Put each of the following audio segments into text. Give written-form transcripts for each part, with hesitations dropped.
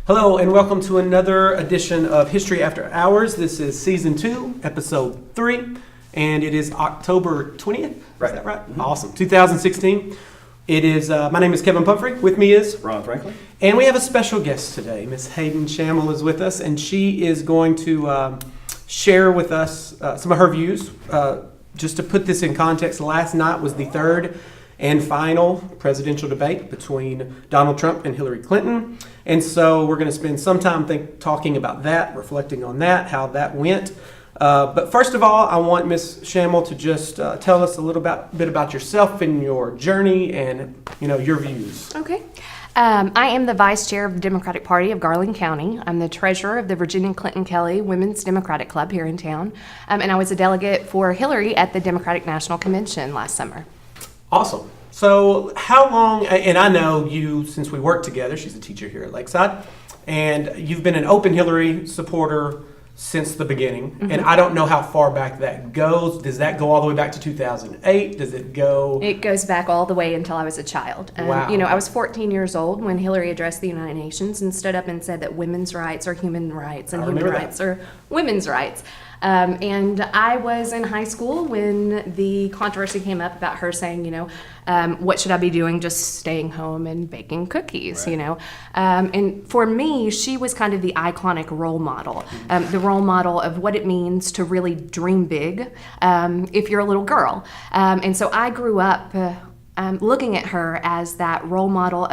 Hello and welcome to another edition of History After Hours. This is Season 2, Episode 3, and it is October 20th. Right. Is that right? Mm-hmm. Awesome. 2016. It is. My name is Kevin Pumphrey. With me is Ron Franklin. And we have a special guest today. Miss Hayden Shamel is with us, and she is going to share with us some of her views. Just to put this in context, last night was the third and final presidential debate between Donald Trump and Hillary Clinton. And so we're going to spend some time talking about that, reflecting on that, how that went. But first of all, I want Ms. Shamel to just tell us a little bit about yourself and your journey and, your views. Okay. I am the vice chair of the Democratic Party of Garland County. I'm the treasurer of the Virginia Clinton Kelly Women's Democratic Club here in town. And I was a delegate for Hillary at the Democratic National Convention last summer. Awesome. So how long, and I know you, since we work together, she's a teacher here at Lakeside, and you've been an open Hillary supporter since the beginning. Mm-hmm. And I don't know how far back that goes. Does that go all the way back to 2008? Does it go? It goes back all the way until I was a child. Wow. I was 14 years old when Hillary addressed the United Nations and stood up and said that women's rights are human rights and human rights are women's rights. And I was in high school when the controversy came up about her saying, what should I be doing? Just staying home and baking cookies, right. And for me, she was kind of the iconic role model, the role model of what it means to really dream big if you're a little girl. And so I grew up looking at her as that role model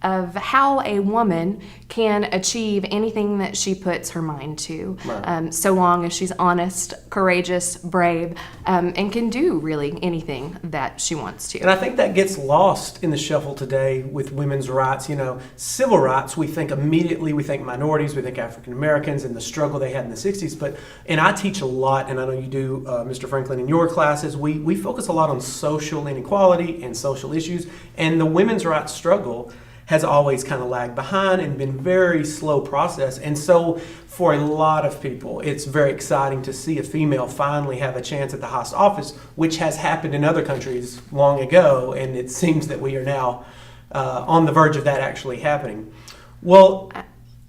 of how a woman can achieve anything that she puts her mind to, right. So long as she's honest, courageous, brave, and can do really anything that she wants to. And I think that gets lost in the shuffle today with women's rights. Civil rights, we think minorities, we think African Americans and the struggle they had in the 60s. And I teach a lot, and I know you do, Mr. Franklin, in your classes, we focus a lot on social inequality and social issues, and the women's rights struggle has always kind of lagged behind and been very slow process. And so for a lot of people, it's very exciting to see a female finally have a chance at the highest office, which has happened in other countries long ago. And it seems that we are now on the verge of that actually happening. Well,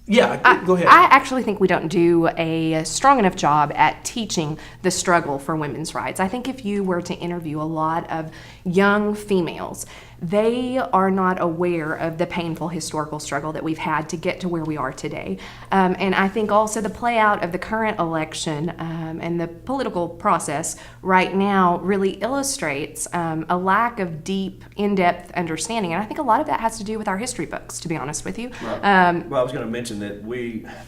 yeah, go ahead. I actually think we don't do a strong enough job at teaching the struggle for women's rights. I think if you were to interview a lot of young females, they are not aware of the painful historical struggle that we've had to get to where we are today. And I think also the play out of the current election and the political process right now really illustrates a lack of deep, in-depth understanding. And I think a lot of that has to do with our history books, to be honest with you. Well, I was going to mention that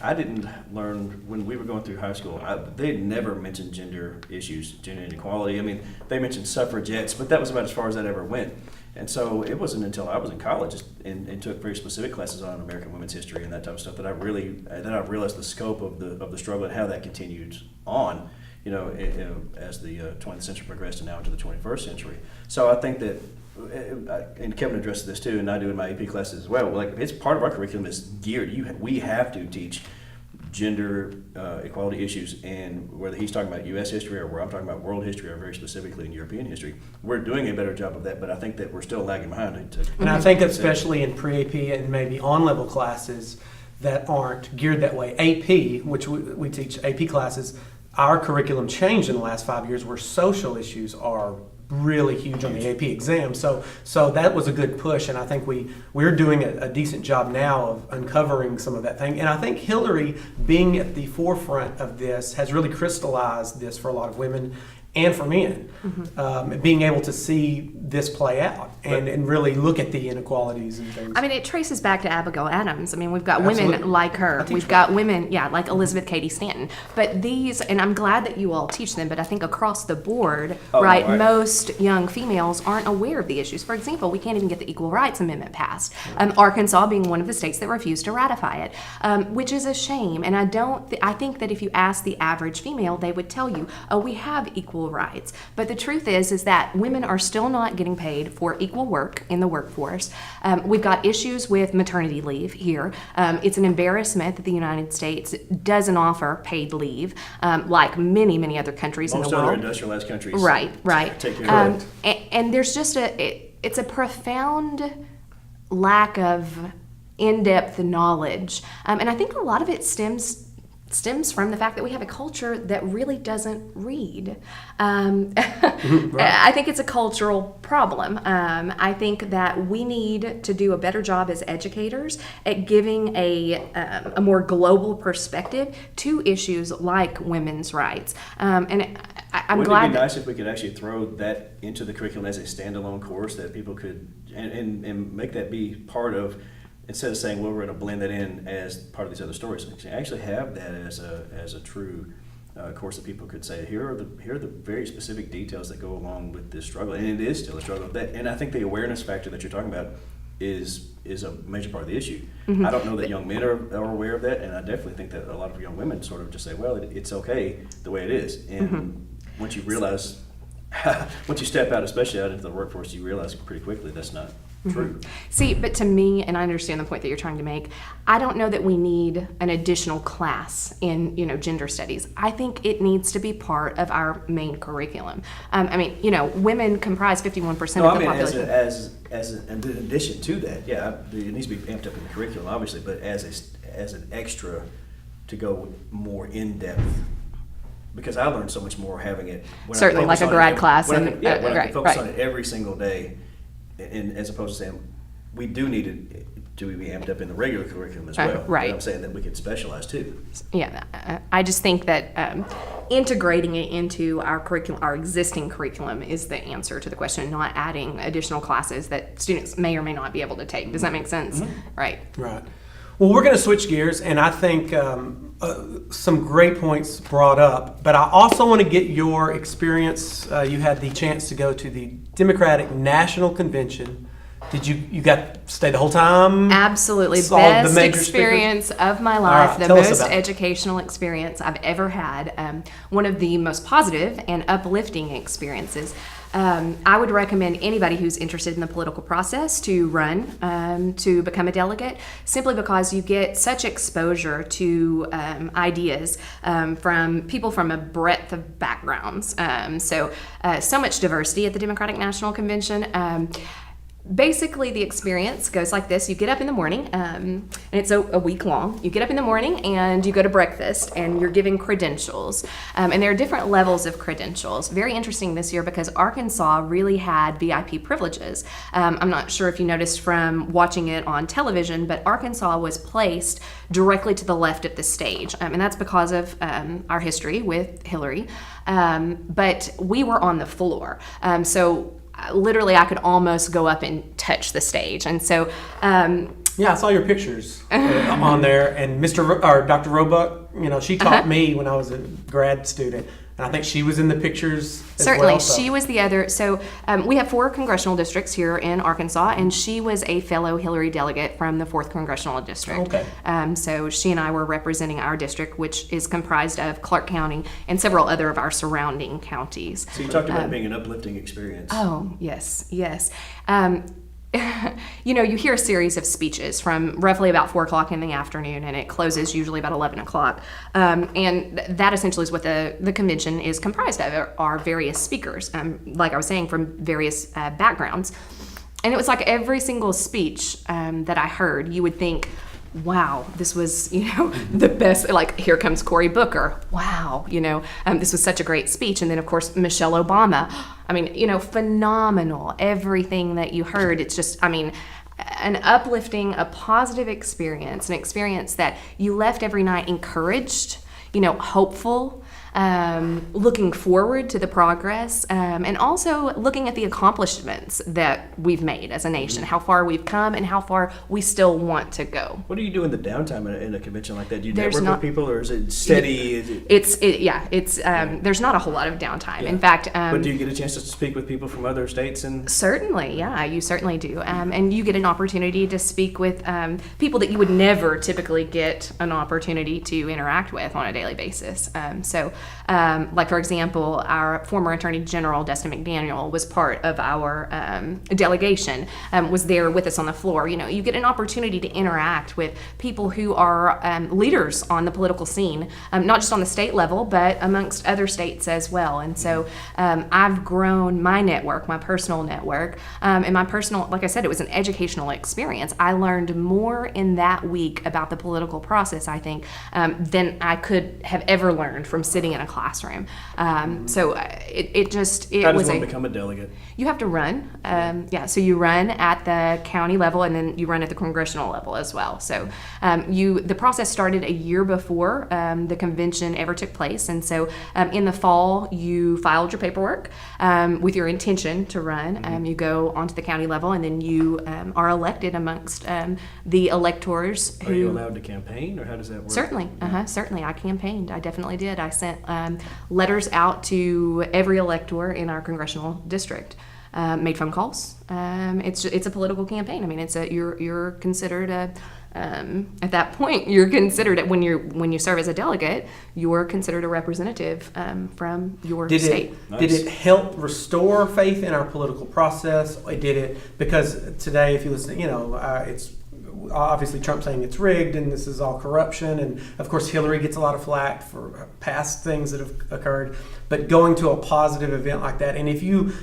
I didn't learn when we were going through high school, they never mentioned gender issues, gender inequality. I mean, they mentioned suffragettes, but that was about as far as that ever went. And so it wasn't until I was in college and took very specific classes on American women's history and that type of stuff that I realized the scope of the struggle and how that continued on, as the 20th century progressed and now into the 21st century. So I think that, and Kevin addressed this too, and I do in my AP classes as well. Like, it's part of our curriculum is geared. We have to teach gender equality issues, and whether he's talking about U.S. history or where I'm talking about world history or very specifically in European history, we're doing a better job of that, but I think that we're still lagging behind it. And I think especially in pre-AP and maybe on-level classes that aren't geared that way. AP, which we teach AP classes, our curriculum changed in the last 5 years where social issues are really huge on the AP exam. So that was a good push, and I think we're doing a decent job now of uncovering some of that thing. And I think Hillary being at the forefront of this has really crystallized this for a lot of women and for men, being able to see this play out and really look at the inequalities and things. I mean, it traces back to Abigail Adams. I mean, we've got Absolutely. women like her. We've got women, like Elizabeth Cady Stanton. But these, and I'm glad that you all teach them, but I think across the board, right, most young females aren't aware of the issues. For example, we can't even get the Equal Rights Amendment passed. Arkansas being one of the states that refused to ratify it, which is a shame. And I think that if you ask the average female, they would tell you, oh, we have equal rights. But the truth is that women are still not getting paid for equal work in the workforce. We've got issues with maternity leave here. It's an embarrassment that the United States doesn't offer paid leave, like many, many other countries in the world. Most other industrialized countries. Right. Take care of it. And there's just it's a profound lack of in-depth knowledge. And I think a lot of it stems from the fact that we have a culture that really doesn't read. I think it's a cultural problem. I think that we need to do a better job as educators at giving a more global perspective to issues like women's rights. And I'm Wouldn't glad it be nice if we could actually throw that into the curriculum as a standalone course that people could, and make that be part of, instead of saying, well, we're going to blend that in as part of these other stories, actually have that as a true course that people could say, here are the very specific details that go along with this struggle, and it is still a struggle. And I think the awareness factor that you're talking about is a major part of the issue. I don't know that young men are aware of that, and I definitely think that a lot of young women sort of just say, well, it's okay the way it is. And once you realize, once you step out, especially out into the workforce, you realize pretty quickly that's not true. See, but to me, and I understand the point that you're trying to make, I don't know that we need an additional class in, gender studies. I think it needs to be part of our main curriculum. Women comprise 51% of the population. In addition to that, yeah, it needs to be amped up in the curriculum, obviously, but as an extra to go more in depth. Because I learned so much more having it. Certainly, like a grad class. When I can focus on it every single day, and as opposed to saying, we do need it to be amped up in the regular curriculum as well. Right. But I'm saying that we could specialize too. Yeah, I just think that integrating it into our curriculum, our existing curriculum, is the answer to the question, not adding additional classes that students may or may not be able to take. Does that make sense? Right. Right. Well, we're going to switch gears, and I think some great points brought up, but I also want to get your experience. You had the chance to go to the Democratic National Convention. Did you got to stay the whole time? Absolutely. Saw the Best major experience speakers? of my life. All right, the tell us most about it. educational experience I've ever had. One of the most positive and uplifting experiences. I would recommend anybody who's interested in the political process to run, to become a delegate, simply because you get such exposure to ideas from people from a breadth of backgrounds. So much diversity at the Democratic National Convention. Basically, the experience goes like this. You get up in the morning, and it's a week long. You get up in the morning and you go to breakfast, and you're given credentials. And there are different levels of credentials. Very interesting this year because Arkansas really had VIP privileges. I'm not sure if you noticed from watching it on television, but Arkansas was placed directly to the left of the stage. And that's because of our history with Hillary. But we were on the floor. So literally, I could almost go up and touch the stage. And so Yeah, I saw your pictures on there, and Dr. Roebuck, she taught me when I was a grad student, and I think she was in the pictures as certainly well. So. She was the other. So we have 4 congressional districts here in Arkansas, and she was a fellow Hillary delegate from the 4th congressional district. Okay. So she and I were representing our district, which is comprised of Clark County and several other of our surrounding counties. So you talked about it being an uplifting experience. Oh, yes. You hear a series of speeches from roughly about 4 o'clock in the afternoon, and it closes usually about 11 o'clock. And that essentially is what the convention is comprised of, are various speakers, like I was saying, from various backgrounds. And it was like every single speech that I heard, you would think, wow, this was, the best, like, here comes Cory Booker. Wow, this was such a great speech. And then, of course, Michelle Obama. Phenomenal. Everything that you heard, it's just, an uplifting, a positive experience, an experience that you left every night encouraged, hopeful, looking forward to the progress, and also looking at the accomplishments that we've made as a nation, how far we've come and how far we still want to go. What do you do in the downtime in a convention like that? Do you There's network not- with people, or is it steady? There's not a whole lot of downtime. Yeah. In fact, but do you get a chance to speak with people from other states? And certainly, yeah, you certainly do. And you get an opportunity to speak with people that you would never typically get an opportunity to interact with on a daily basis. So like for example, our former Attorney General, Destin McDaniel, was part of our delegation, was there with us on the floor. You know, you get an opportunity to interact with people who are leaders on the political scene, not just on the state level, but amongst other states as well. And so I've grown my network, my personal network, and my personal, like I said, it was an educational experience. I learned more in that week about the political process, I think, than I could have ever learned from sitting in a classroom. So it How does was one become a delegate? you have to run. So you run at the county level, and then you run at the congressional level as well. So the process started a year before the convention ever took place. And so in the fall, you filed your paperwork with your intention to run. You go onto the county level, and then you are elected amongst the electors. Are you allowed to campaign, or how does that work? Certainly, certainly. I campaigned. I definitely did. I sent letters out to every elector in our congressional district. Made phone calls. It's a political campaign. I mean, you're considered at that point you're considered when you serve as a delegate, you're considered a representative from your state. Did it help restore faith in our political process? Or did it, because today, if you listen, it's obviously Trump saying it's rigged and this is all corruption, and of course Hillary gets a lot of flack for past things that have occurred. But going to a positive event like that, and if you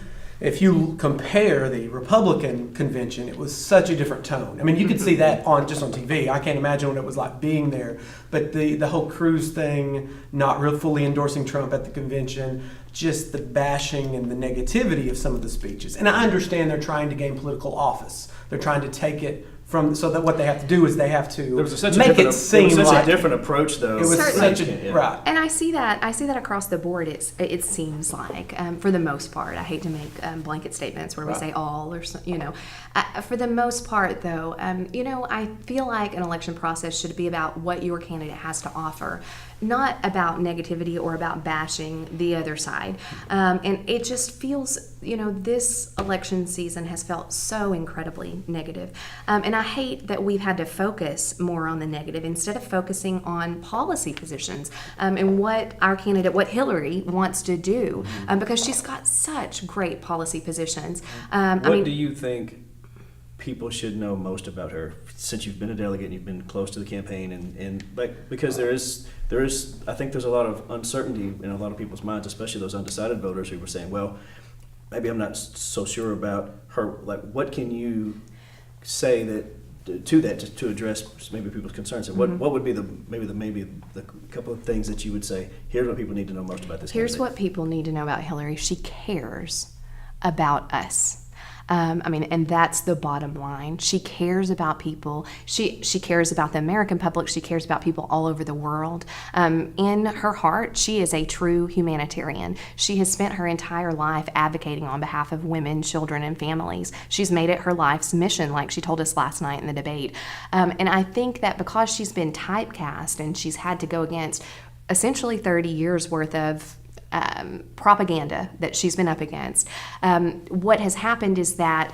compare the Republican convention, it was such a different tone. I mean, you could see that just on TV. I can't imagine what it was like being there. But the whole Cruz thing, not real fully endorsing Trump at the convention, just the bashing and the negativity of some of the speeches. And I understand they're trying to gain political office. They're trying to take it so that what they have to do is they have to make it seem like a different approach, though. It was Certainly. such a right. And I see that across the board. It seems like for the most part. I hate to make blanket statements where we say all or for the most part, though, I feel like an election process should be about what your candidate has to offer, not about negativity or about bashing the other side. And it just feels, this election season has felt so incredibly negative. And I hate that we've had to focus more on the negative instead of focusing on policy positions and what our candidate, what Hillary wants to do, because she's got such great policy positions. What do you think people should know most about her, since you've been a delegate and you've been close to the campaign, and because there is I think there's a lot of uncertainty in a lot of people's minds, especially those undecided voters who were saying, well, maybe I'm not so sure about her. Like, what can you say to address maybe people's concerns? And what would be maybe the couple of things that you would say, here's what people need to know most about this Here's candidate? what people need to know about Hillary. She cares about us. And that's the bottom line. She cares about people. She cares about the American public. She cares about people all over the world. In her heart, she is a true humanitarian. She has spent her entire life advocating on behalf of women, children, and families. She's made it her life's mission, like she told us last night in the debate. And I think that because she's been typecast and she's had to go against essentially 30 years worth of propaganda that she's been up against. What has happened is that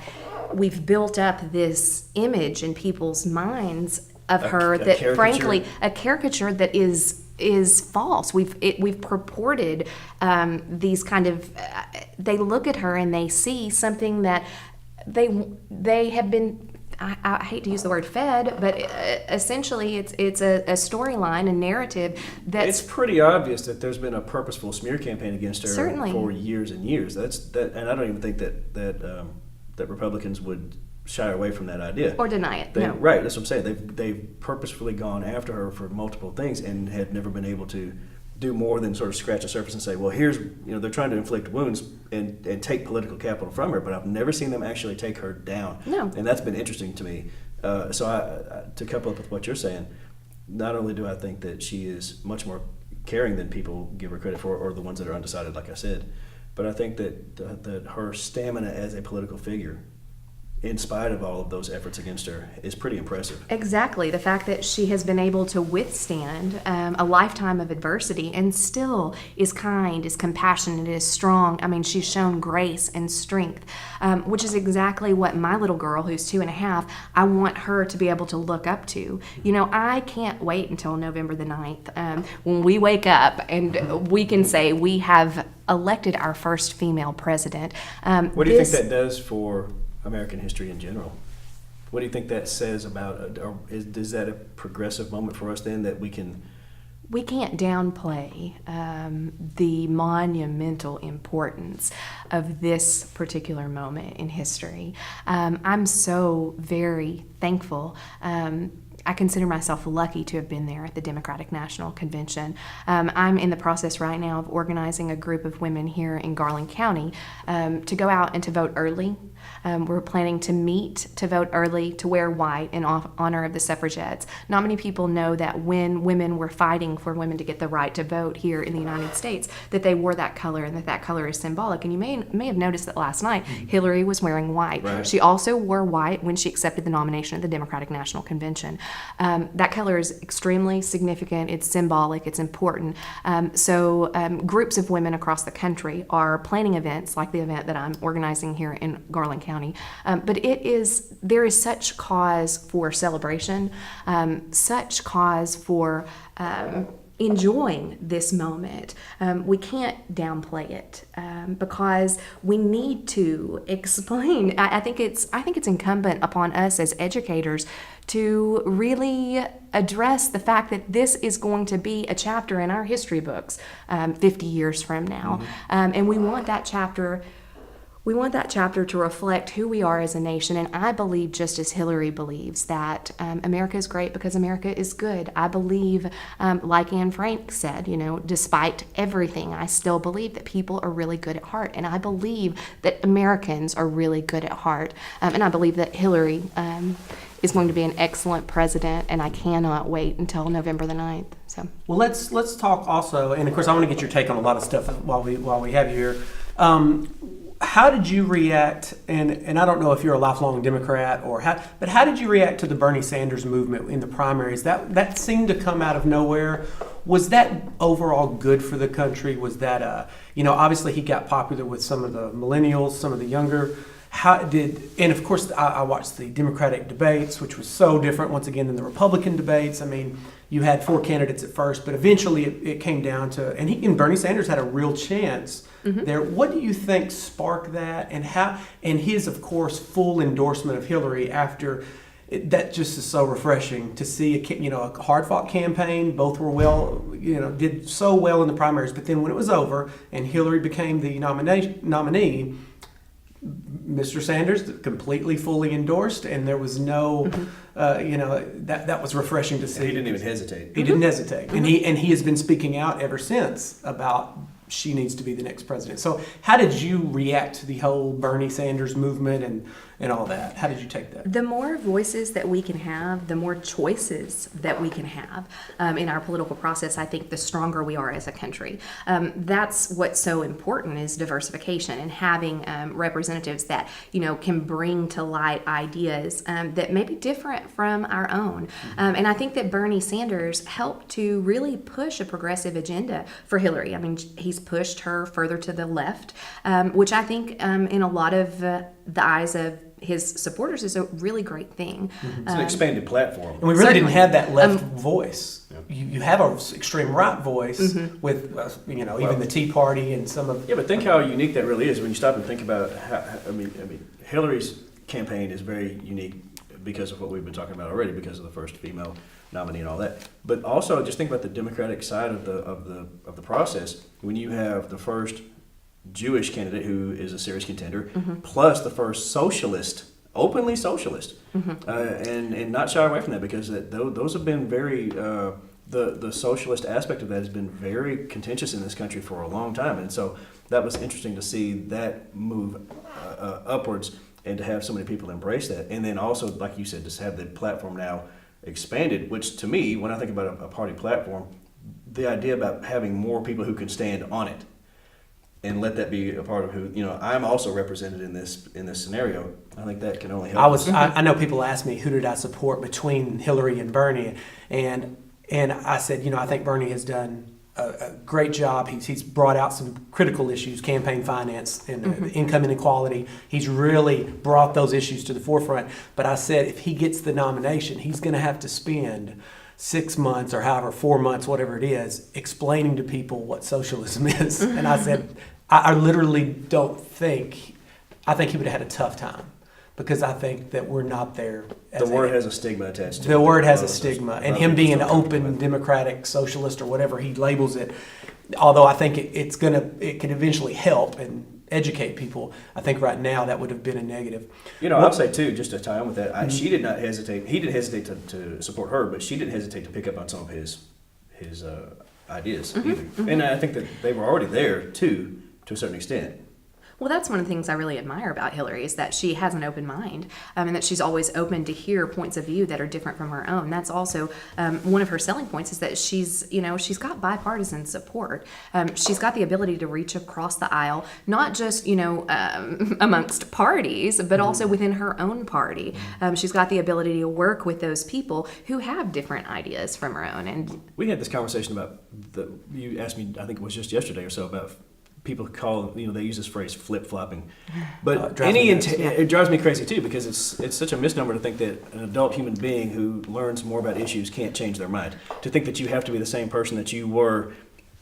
we've built up this image in people's minds of her that, frankly, a caricature that is false. We've purported these kind of. They look at her and they see something that they have been. I hate to use the word fed, but essentially it's a storyline, a narrative that's... It's pretty obvious that there's been a purposeful smear campaign against her Certainly. For years and years. And I don't even think that Republicans would shy away from that idea. Or deny it, no. Right, that's what I'm saying. They've purposefully gone after her for multiple things and have never been able to do more than sort of scratch the surface and say, well, here's, they're trying to inflict wounds and take political capital from her, but I've never seen them actually take her down. No. And that's been interesting to me. So to couple up with what you're saying, not only do I think that she is much more caring than people give her credit for, or the ones that are undecided, like I said, but I think that her stamina as a political figure in spite of all of those efforts against her is pretty impressive. Exactly. The fact that she has been able to withstand a lifetime of adversity and still is kind, is compassionate, is strong. I mean, she's shown grace and strength, which is exactly what my little girl, who's 2.5, I want her to be able to look up to. You know, I can't wait until November the 9th when we wake up and we can say we have elected our first female president. What do you think that does for American history in general? What do you think that says about, is that a progressive moment for us then that we can't downplay the monumental importance of this particular moment in history. I'm so very thankful. I consider myself lucky to have been there at the Democratic National Convention. I'm in the process right now of organizing a group of women here in Garland County to go out and to vote early. We're planning to meet to vote early, to wear white in honor of the suffragettes. Not many people know that when women were fighting for women to get the right to vote here in the United States, that they wore that color and that color is symbolic. And you may have noticed that last night, Hillary was wearing white. Right. She also wore white when she accepted the nomination at the Democratic National Convention. That color is extremely significant. It's symbolic. It's important. So groups of women across the country are planning events like the event that I'm organizing here in Garland County. But there is such cause for celebration, such cause for enjoying this moment. We can't downplay it because we need to explain. I think it's incumbent upon us as educators to really address the fact that this is going to be a chapter in our history books 50 years from now, and we want that chapter. We want that chapter to reflect who we are as a nation, and I believe, just as Hillary believes, that America is great because America is good. I believe, like Anne Frank said, you know, despite everything, I still believe that people are really good at heart, and I believe that Americans are really good at heart, and I believe that Hillary is going to be an excellent president, and I cannot wait until November the 9th. So, well, let's talk also, and of course, I want to get your take on a lot of stuff while we have you here. How did you react, and I don't know if you're a lifelong Democrat but how did you react to the Bernie Sanders movement in the primaries? That seemed to come out of nowhere. Was that overall good for the country? Was that, obviously he got popular with some of the millennials, some of the younger. And of course I watched the Democratic debates, which was so different once again than the Republican debates. I mean, you had 4 candidates at first, but eventually it came down to, and Bernie Sanders had a real chance there. What do you think sparked that, and his, of course, full endorsement of Hillary after that? Just is so refreshing to see a hard-fought campaign. Both were did so well in the primaries, but then when it was over and Hillary became the nominee, Mr. Sanders completely fully endorsed, and there was no, that was refreshing to see. And he didn't even hesitate. He didn't hesitate, and he has been speaking out ever since about she needs to be the next president. So how did you react to the whole Bernie Sanders movement and all that? How did you take that? The more voices that we can have, the more choices that we can have in our political process, I think the stronger we are as a country. That's what's so important, is diversification and having representatives that, can bring to light ideas that may be different from our own. And I think that Bernie Sanders helped to really push a progressive agenda for Hillary. I mean, he's pushed her further to the left, which I think in a lot of the eyes of his supporters is a really great thing. It's an expanded platform. And we really didn't have that left voice. You have an extreme right voice with, even the Tea Party and some of... Yeah, but think how unique that really is when you stop and think about I mean, Hillary's campaign is very unique because of what we've been talking about already, because of the first female nominee and all that. But also, just think about the Democratic side of the process. When you have the first Jewish candidate who is a serious contender, plus the first socialist, openly socialist, and not shy away from that, because those have been very the socialist aspect of that has been very contentious in this country for a long time, and so that was interesting to see that move upwards and to have so many people embrace that, and then also, like you said, just have the platform now expanded, which to me, when I think about a party platform, the idea about having more people who can stand on it and let that be a part of who, I'm also represented in this scenario. I think that can only help. I know people ask me who did I support between Hillary and Bernie, and I said, I think Bernie has done a great job. He's brought out some critical issues, campaign finance and income inequality. He's really brought those issues to the forefront. But I said if he gets the nomination, he's going to have to spend 6 months or however 4 months, whatever it is, explaining to people what socialism is. And I said, I literally don't think, I think he would have had a tough time. Because I think that we're not there. The word has a stigma attached to it. The word has a stigma. And him being an open democratic socialist or whatever he labels it, although I think it can eventually help and educate people, I think right now that would have been a negative. I'll say too, just to tie on with that, she did not hesitate. He didn't hesitate to support her, but she didn't hesitate to pick up on some of his ideas either. And I think that they were already there too, to a certain extent. Well, that's one of the things I really admire about Hillary is that she has an open mind and that she's always open to hear points of view that are different from her own. That's also one of her selling points is that she's got bipartisan support. She's got the ability to reach across the aisle, not just, amongst parties, but also within her own party. She's got the ability to work with those people who have different ideas from her own. And we had this conversation about you asked me, I think it was just yesterday or so, about people call, they use this phrase flip-flopping. But it drives me crazy too, because it's such a misnomer to think that an adult human being who learns more about issues can't change their mind. To think that you have to be the same person that you were,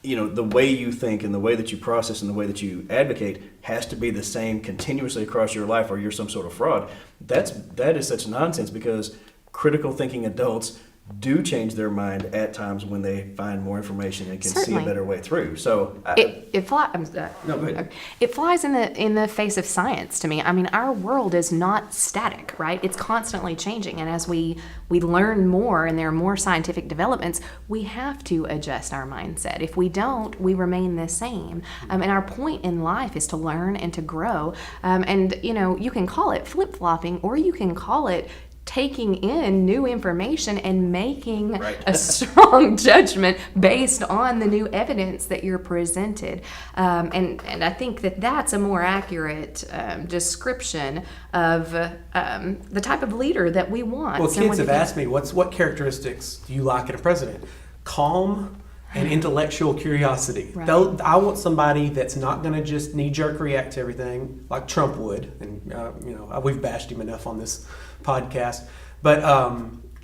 the way you think and the way that you process and the way that you advocate has to be the same continuously across your life or you're some sort of fraud. That is such nonsense, because critical thinking adults do change their mind at times when they find more information and can see a better way through. So it flies in the face of science to me. I mean, our world is not static, right? It's constantly changing, and as we learn more and there are more scientific developments, we have to adjust our mindset. If we don't, we remain the same. And our point in life is to learn and to grow. And you can call it flip-flopping, or you can call it taking in new information and making a strong judgment based on the new evidence that you're presented. And I think that that's a more accurate description of the type of leader that we want. Well, kids have asked me, what characteristics do you like in a president? Calm and intellectual curiosity. Right. I want somebody that's not going to just knee-jerk react to everything like Trump would. And, we've bashed him enough on this podcast. But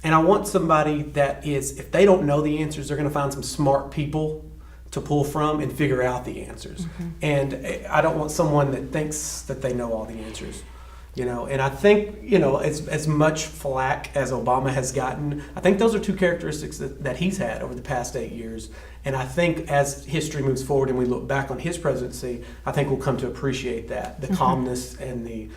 and I want somebody that is, if they don't know the answers, they're going to find some smart people to pull from and figure out the answers. And I don't want someone that thinks that they know all the answers. And I think, as much flack as Obama has gotten, I think those are two characteristics that he's had over the past 8 years. And I think as history moves forward and we look back on his presidency, I think we'll come to appreciate that, the calmness and the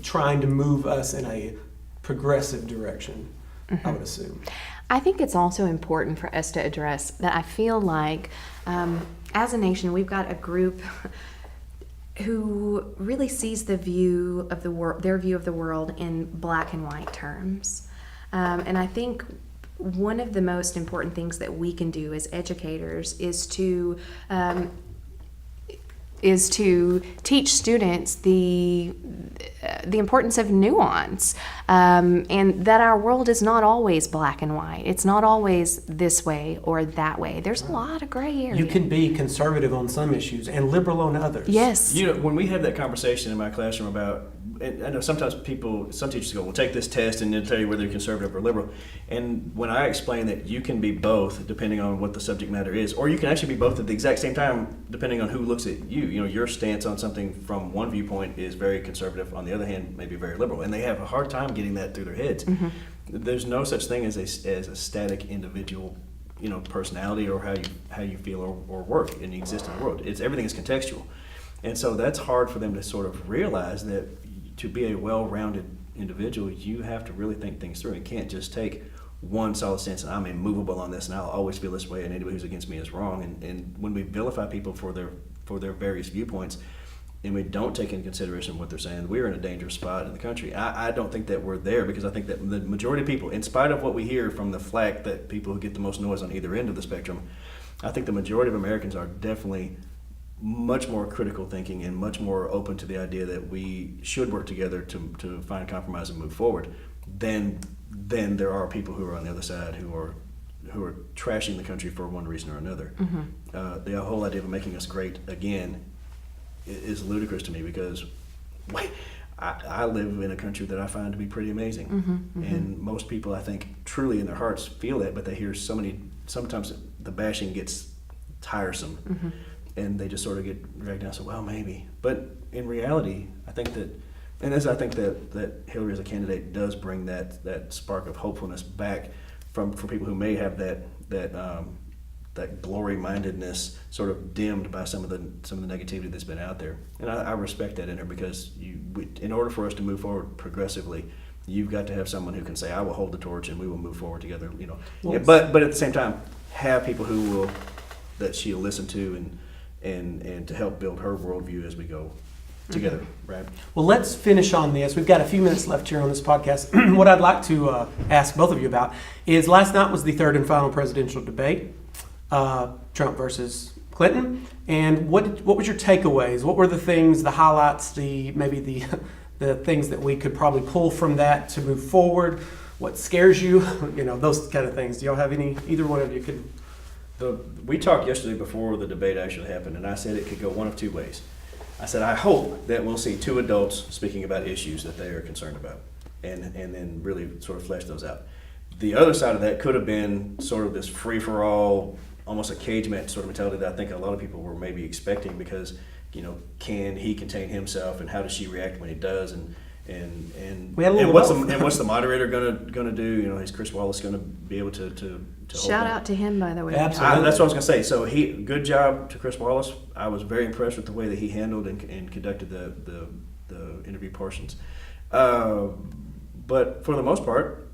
trying to move us in a progressive direction, I would assume. I think it's also important for us to address that I feel like as a nation, we've got a group who really sees the view of the world, their view of the world in black and white terms. And I think one of the most important things that we can do as educators is to teach students the importance of nuance, and that our world is not always black and white. It's not always this way or that way. There's a lot of gray area. You can be conservative on some issues and liberal on others. Yes. When we have that conversation in my classroom about, and I know sometimes some teachers go, well, take this test and it'll tell you whether you're conservative or liberal. And when I explain that you can be both depending on what the subject matter is, or you can actually be both at the exact same time depending on who looks at you. Your stance on something from one viewpoint is very conservative, on the other hand, maybe very liberal. And they have a hard time getting that through their heads. There's no such thing as a static individual, personality or how you feel or work and exist in the world. Everything is contextual. And so that's hard for them to sort of realize that to be a well-rounded individual, you have to really think things through and can't just take one solid stance and I'm immovable on this and I'll always feel this way and anybody who's against me is wrong. And when we vilify people for their various viewpoints and we don't take into consideration what they're saying, we're in a dangerous spot in the country. I don't think that we're there, because I think that the majority of people, in spite of what we hear from the flack that people who get the most noise on either end of the spectrum, I think the majority of Americans are definitely much more critical thinking and much more open to the idea that we should work together to find compromise and move forward, then there are people who are on the other side who are trashing the country for one reason or another. The whole idea of making us great again is ludicrous to me, because I live in a country that I find to be pretty amazing. And most people, I think, truly in their hearts feel that, but they hear sometimes the bashing gets tiresome. And they just sort of get dragged down and say, well, maybe. But in reality, I think that Hillary as a candidate does bring that spark of hopefulness back for people who may have that glory-mindedness sort of dimmed by some of the negativity that's been out there. And I respect that in her, because in order for us to move forward progressively, you've got to have someone who can say, I will hold the torch and we will move forward together. Well, but at the same time, have people that she'll listen to and to help build her worldview as we go together, right? Well, let's finish on this. We've got a few minutes left here on this podcast. What I'd like to ask both of you about is, last night was the third and final presidential debate, Trump versus Clinton. And what was your takeaways? What were the things, the highlights, maybe the things that we could probably pull from that to move forward? What scares you? Those kind of things. Do y'all have any? Either one of you could. We talked yesterday before the debate actually happened, and I said it could go one of two ways. I said, I hope that we'll see two adults speaking about issues that they are concerned about, and then really sort of flesh those out. The other side of that could have been sort of this free-for-all, almost a cage match sort of mentality that I think a lot of people were maybe expecting, because, can he contain himself, and how does she react when he does, and what's the moderator gonna do? Is Chris Wallace gonna be able to shout out to him, by the way? Absolutely. That's what I was gonna say. So good job to Chris Wallace. I was very impressed with the way that he handled and conducted the interview portions. But for the most part,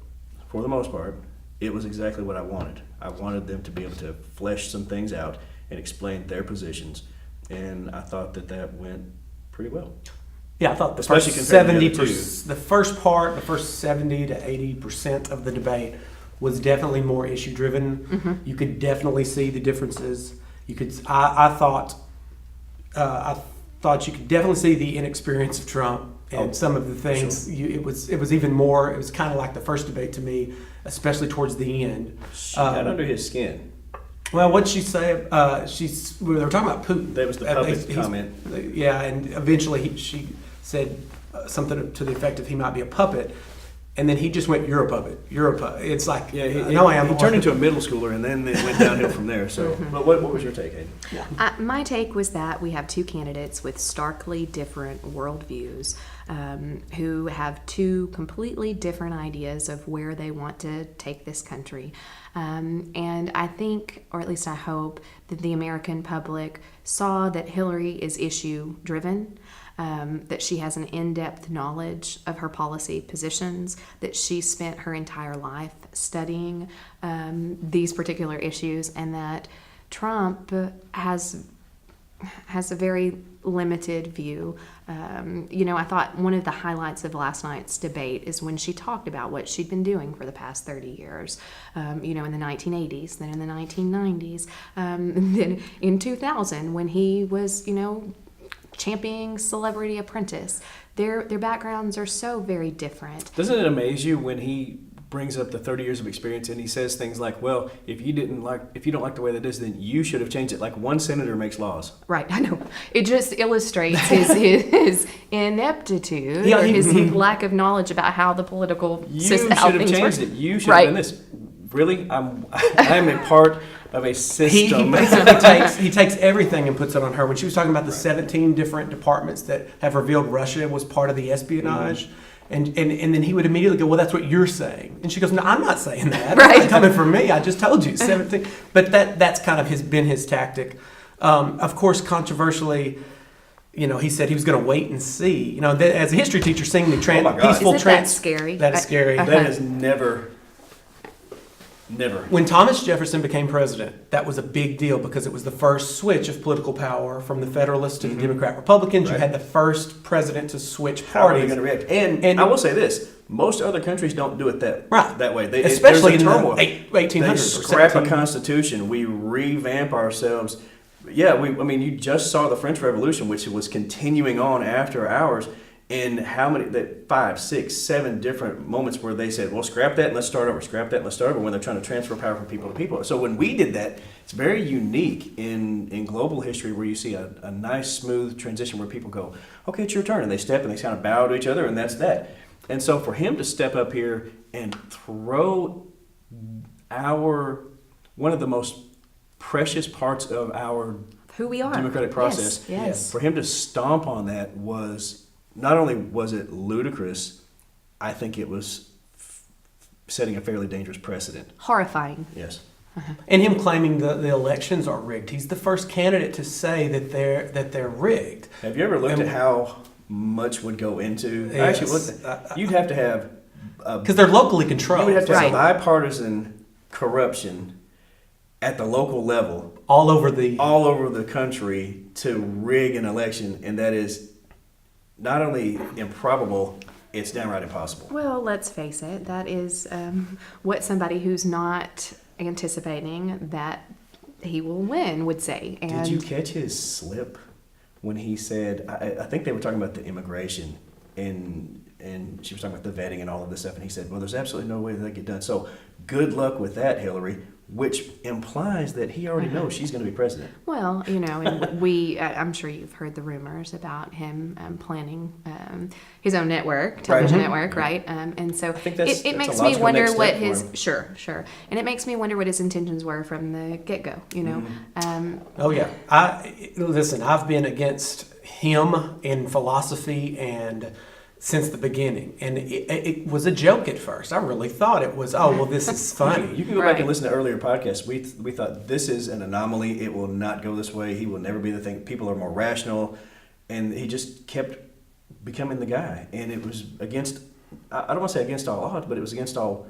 it was exactly what I wanted. I wanted them to be able to flesh some things out and explain their positions, and I thought that went pretty well. Yeah, I thought the Especially first compared to the 70%, the first 70 to 80% of the debate was definitely more issue driven. You could definitely see the differences. I thought you could definitely see the inexperience of Trump and some of the things. Sure. It was even more. It was kind of like the first debate to me, especially towards the end. She got under his skin. Well, what'd she say? They were talking about Putin. That was the puppet comment. Yeah, and eventually she said something to the effect of he might be a puppet, and then he just went, "You're a puppet. You're a puppet." It's like, yeah, he turned into a middle schooler, and then it went downhill from there. So, but what was your take, Hayden? Yeah. My take was that we have two candidates with starkly different worldviews, who have two completely different ideas of where they want to take this country. And I think, or at least I hope, that the American public saw that Hillary is issue driven, that she has an in-depth knowledge of her policy positions, that she spent her entire life studying these particular issues, and that Trump has a very limited view. I thought one of the highlights of last night's debate is when she talked about what she'd been doing for the past 30 years, in the 1980s, then in the 1990s, then in 2000 when he was, championing Celebrity Apprentice. Their backgrounds are so very different. Doesn't it amaze you when he brings up the 30 years of experience and he says things like, well, if you don't like the way that is, then you should have changed it. Like one senator makes laws. Right, I know. It just illustrates his ineptitude or his lack of knowledge about how the political system. You should have changed it. You should have done this. Really? I am a part of a system. He takes everything and puts it on her. When she was talking about the 17 different departments that have revealed Russia was part of the espionage, and then he would immediately go, well, that's what you're saying. And she goes, no, I'm not saying that. Right. It's not coming from me. I just told you, 17. But that's kind of been his tactic. Of course, controversially, he said he was going to wait and see. As a history teacher, seeing the peaceful Isn't that scary? That is scary. That is never. When Thomas Jefferson became president, that was a big deal because it was the first switch of political power from the Federalists to the Democrat-Republicans. Right. You had the first president to switch parties. How are they going to react? And I will say this. Most other countries don't do it that way. Especially in turmoil. the 1800s. They scrap a constitution. We revamp ourselves. Yeah, I mean, you just saw the French Revolution, which was continuing on after ours, and how many, that 5, 6, 7 different moments where they said, well, scrap that and let's start over, scrap that and let's start over, when they're trying to transfer power from people to people. So when we did that, it's very unique in global history, where you see a nice, smooth transition where people go, okay, it's your turn, and they step and they kind of bow to each other, and that's that. And so for him to step up here and throw one of the most precious parts of our Who we are. democratic process, Yes. for him to stomp on that was, not only was it ludicrous, I think it was setting a fairly dangerous precedent. Horrifying. Yes. And him claiming the elections are rigged. He's the first candidate to say that they're rigged. Have you ever looked at how much would go into? I Yes. actually looked at, you'd have to have Because they're locally controlled. you would have to have Right. bipartisan corruption at the local level all over the all over the country to rig an election, and that is not only improbable, it's downright impossible. Well, let's face it, that is what somebody who's not anticipating that he will win would say. And Did you catch his slip when he said, I think they were talking about the immigration, and she was talking about the vetting and all of this stuff, and he said, well, there's absolutely no way that get done. So good luck with that, Hillary, which implies that he already knows she's going to be president. Well, and I'm sure you've heard the rumors about him planning his own network, television network, right? And so think it that's makes a me logical wonder next what step for his him. sure, and it makes me wonder what his intentions were from the get-go. Oh yeah, listen. I've been against him in philosophy and since the beginning, and it was a joke at first. I really thought it was. Oh well, this is funny. You can go back Right. and listen to earlier podcasts. We thought this is an anomaly. It will not go this way. He will never be the thing. People are more rational, and he just kept becoming the guy. And it was against, I don't want to say against all odds, but it was against all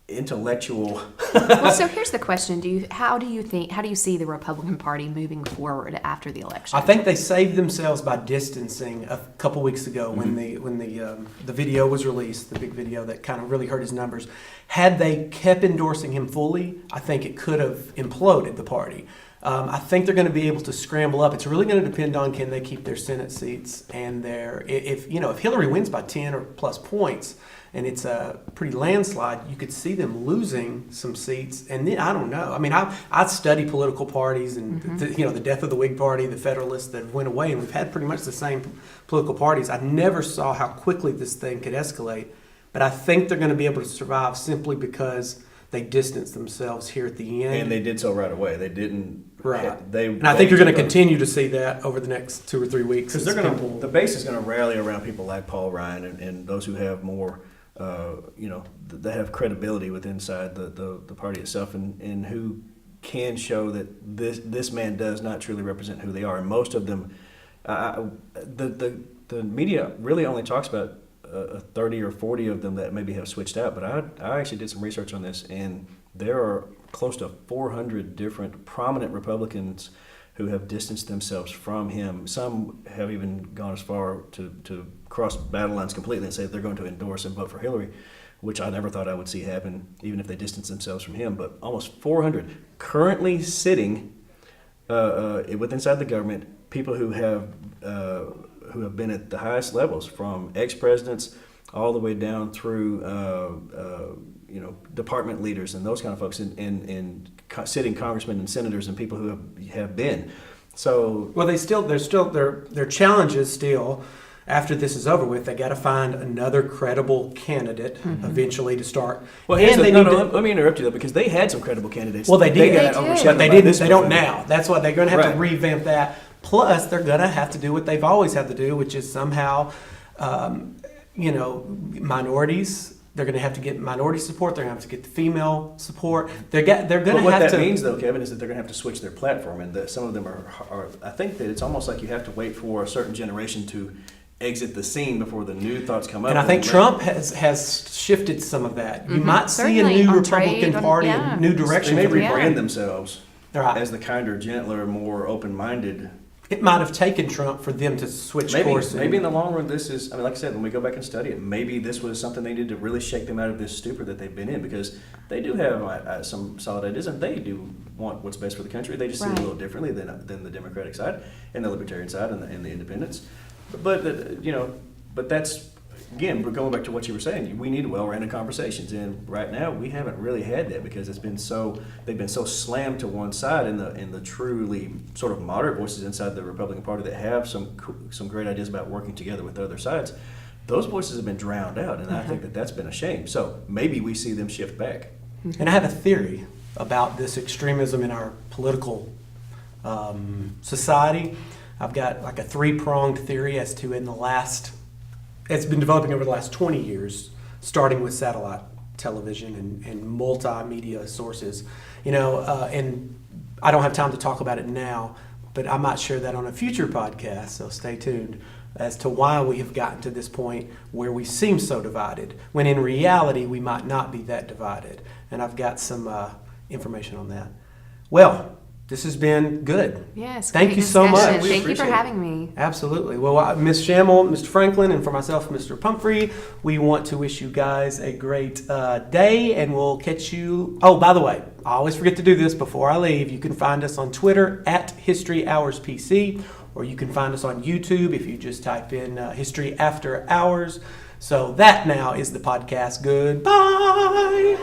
intellectual. Well, so here's the question: how do you see the Republican Party moving forward after the election? I think they saved themselves by distancing a couple weeks ago when the video was released, the big video that kind of really hurt his numbers. Had they kept endorsing him fully, I think it could have imploded the party. I think they're going to be able to scramble up. It's really going to depend on can they keep their Senate seats and if Hillary wins by 10 or plus points, and it's a pretty landslide, you could see them losing some seats. And then, I don't know. I mean, I study political parties and the death of the Whig Party, the Federalists that went away, and we've had pretty much the same political parties. I never saw how quickly this thing could escalate, but I think they're going to be able to survive simply because they distanced themselves here at the end. And they did so right away. They didn't. Right. And I think you're going to continue to see that over the next 2 or 3 weeks. Because the base is going to rally around people like Paul Ryan and those who have more, that have credibility with inside the party itself, and who can show that this man does not truly represent who they are. And most of them, the media really only talks about 30 or 40 of them that maybe have switched out. But I actually did some research on this, and there are close to 400 different prominent Republicans who have distanced themselves from him. Some have even gone as far to cross battle lines completely and say they're going to endorse and vote for Hillary, which I never thought I would see happen, even if they distance themselves from him. But almost 400 currently sitting with inside the government, people who have been at the highest levels, from ex-presidents all the way down through department leaders and those kind of folks, and sitting congressmen and senators and people who have been. So well, their challenges still. After this is over with, they got to find another credible candidate eventually to start. Well, let me interrupt you though, because they had some credible candidates. Well, they did. They But they didn't. They don't before. now. That's why they're going to have Right. to revamp that. Plus, they're going to have to do what they've always had to do, which is somehow, minorities. They're going to have to get minority support. They're going to have to get the female support. They're going to have to. What that means, though, Kevin, is that they're going to have to switch their platform, and that some of them are. I think that it's almost like you have to wait for a certain generation to exit the scene before the new thoughts come up. And I think Trump has shifted some of that. You might see Certainly, a new on Republican trade, Party, yeah. a new they direction. may for the- rebrand themselves Right. as the kinder, gentler, more open-minded. it might have taken Trump for them to switch course. Maybe in the long run, this is, I mean, like I said, when we go back and study it, maybe this was something they did to really shake them out of this stupor that they've been in, because they do have some solid ideas, and they do want what's best for the country. They just see it a little differently than the Democratic side and the Libertarian side and the Independents. But that's, again, we're going back to what you were saying. We need well-rounded conversations, and right now we haven't really had that because they've been so slammed to one side in the truly sort of moderate voices inside the Republican Party that have some great ideas about working together with the other sides. Those voices have been drowned out, and I think that's been a shame. So maybe we see them shift back. And I have a theory about this extremism in our political society. I've got like a three-pronged theory as to it's been developing over the last 20 years, starting with satellite television and multimedia sources. And I don't have time to talk about it now, but I might share that on a future podcast, so stay tuned as to why we have gotten to this point where we seem so divided, when in reality we might not be that divided. And I've got some information on that. Well, this has been good. Yes. Thank you so much. Thank you for having me. Absolutely. Well, Ms. Shamel, Mr. Franklin, and for myself, Mr. Pumphrey, we want to wish you guys a great day, and we'll catch you. Oh, by the way, I always forget to do this before I leave. You can find us on Twitter at History Hours PC, or you can find us on YouTube if you just type in History After Hours. So that now is the podcast. Goodbye.